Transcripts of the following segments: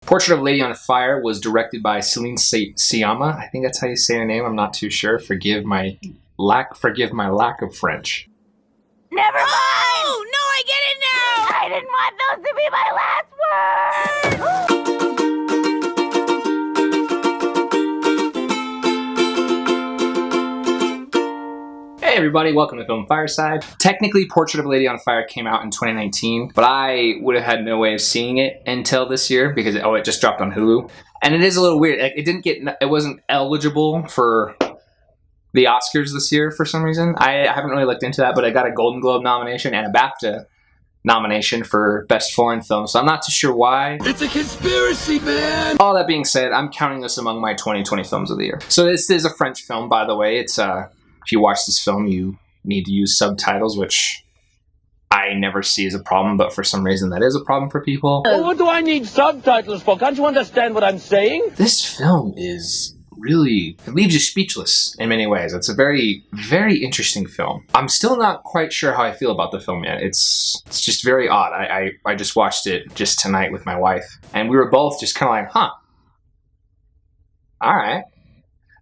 Portrait of a Lady on Fire was directed by Celine Sciamma. I think that's how you say her name. I'm not too sure. Forgive my lack of French. Never mind! Oh, no, I get it now! I didn't want those to be my last words! Hey everybody, welcome to Film Fireside. Technically, Portrait of a Lady on Fire came out in 2019, but I would have had no way of seeing it until this year because it just dropped on Hulu. And it is a little weird. It wasn't eligible for the Oscars this year for some reason. I haven't really looked into that, but I got a Golden Globe nomination and a BAFTA nomination for Best Foreign Film, so I'm not too sure why. It's a conspiracy, man! All that being said, I'm counting this among my 2020 films of the year. So this is a French film, by the way. It's if you watch this film, you need to use subtitles, which I never see as a problem, but for some reason that is a problem for people. Well, what do I need subtitles for? Can't you understand what I'm saying? This film is really, it leaves you speechless in many ways. It's a very, very interesting film. I'm still not quite sure how I feel about the film yet. It's just very odd. I just watched it just tonight with my wife, and we were both just kind of like, huh, all right.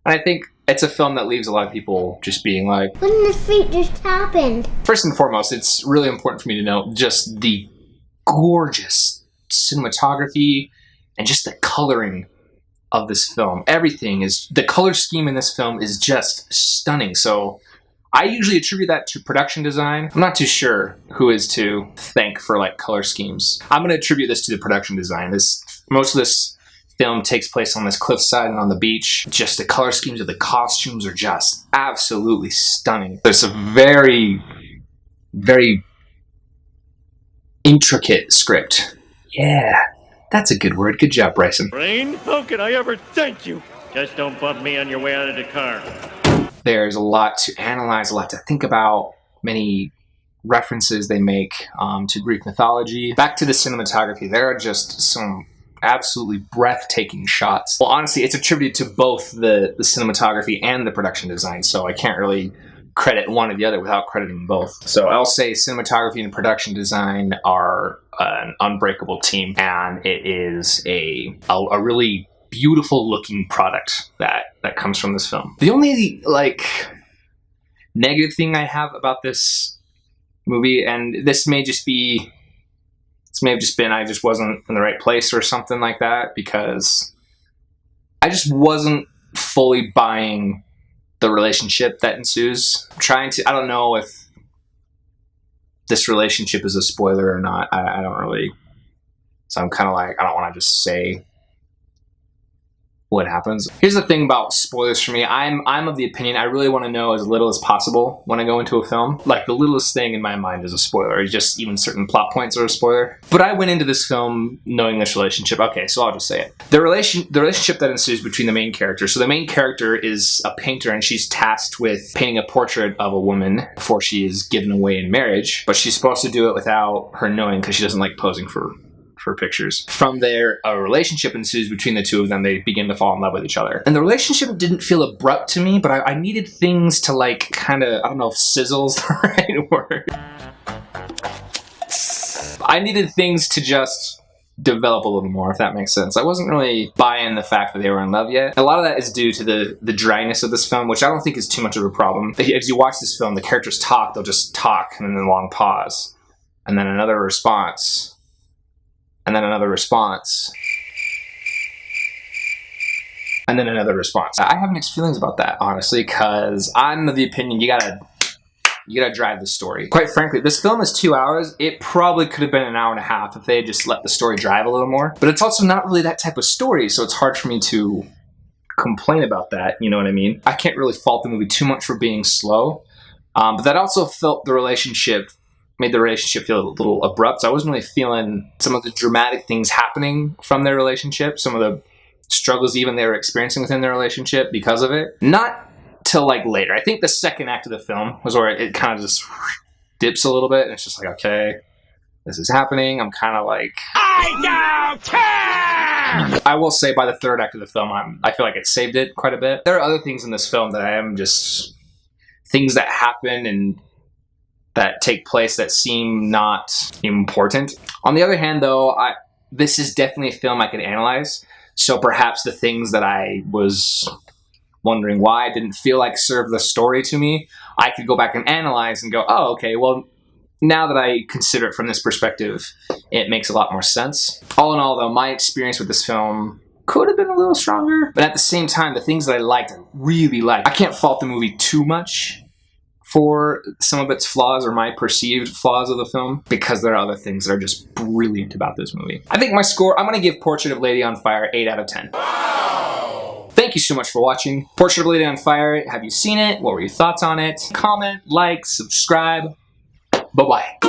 And I think it's a film that leaves a lot of people just being like, what in the freak just happened? First and foremost, it's really important for me to note just the gorgeous cinematography and just the coloring of this film. The color scheme in this film is just stunning. So I usually attribute that to production design. I'm not too sure who is to thank for like color schemes. I'm going to attribute this to the production design. Most of this film takes place on this cliffside and on the beach. Just the color schemes of the costumes are just absolutely stunning. There's a very, very intricate script. Yeah, that's a good word. Good job, Bryson. Rain, how can I ever thank you? Just don't bump me on your way out of the car. There's a lot to analyze, a lot to think about, many references they make to Greek mythology. Back to the cinematography, there are just some absolutely breathtaking shots. Well, honestly, it's attributed to both the cinematography and the production design, so I can't really credit one or the other without crediting both. So I'll say cinematography and production design are an unbreakable team, and it is a really beautiful looking product that comes from this film. The only negative thing I have about this movie, and this may have just been I just wasn't in the right place or something like that, because I just wasn't fully buying the relationship that ensues. I don't know if this relationship is a spoiler or not. I don't really. So I'm kind of like, I don't want to just say what happens. Here's the thing about spoilers for me. I'm of the opinion I really want to know as little as possible when I go into a film. Like, the littlest thing in my mind is a spoiler. Just even certain plot points are a spoiler. But I went into this film knowing this relationship. Okay, so I'll just say it. The relationship that ensues between the main characters. So the main character is a painter, and she's tasked with painting a portrait of a woman before she is given away in marriage. But she's supposed to do it without her knowing, because she doesn't like posing for pictures. From there, a relationship ensues between the two of them. They begin to fall in love with each other. And the relationship didn't feel abrupt to me, but I needed things to kind of, I don't know if sizzle's the right word. I needed things to just develop a little more, if that makes sense. I wasn't really buying the fact that they were in love yet. A lot of that is due to the dryness of this film, which I don't think is too much of a problem. As you watch this film, the characters talk, they'll just talk, and then a long pause, and then another response, and then another response, and then another response. I have mixed feelings about that, honestly, because I'm of the opinion you gotta drive the story. Quite frankly, this film is 2 hours. It probably could have been an hour and a half if they had just let the story drive a little more. But it's also not really that type of story, so it's hard for me to complain about that, you know what I mean? I can't really fault the movie too much for being slow, but that also made the relationship feel a little abrupt. So I wasn't really feeling some of the dramatic things happening from their relationship, some of the struggles even they were experiencing within their relationship because of it. Not till later. I think the second act of the film was where it kind of just dips a little bit, and it's just like, okay, this is happening. I'm kind of like, I don't care! I will say by the third act of the film, I feel like it saved it quite a bit. There are other things in this film that I am just things that happen and that take place that seem not important. On the other hand, though, this is definitely a film I could analyze. So perhaps the things that I was wondering why I didn't feel like served the story to me, I could go back and analyze and go, oh, okay, well, now that I consider it from this perspective, it makes a lot more sense. All in all, though, my experience with this film could have been a little stronger, but at the same time, the things that I liked, I really liked. I can't fault the movie too much for some of its flaws or my perceived flaws of the film, because there are other things that are just brilliant about this movie. I think my score, I'm going to give Portrait of Lady on Fire 8 out of 10. Thank you so much for watching. Portrait of Lady on Fire, have you seen it? What were your thoughts on it? Comment, like, subscribe. Bye-bye.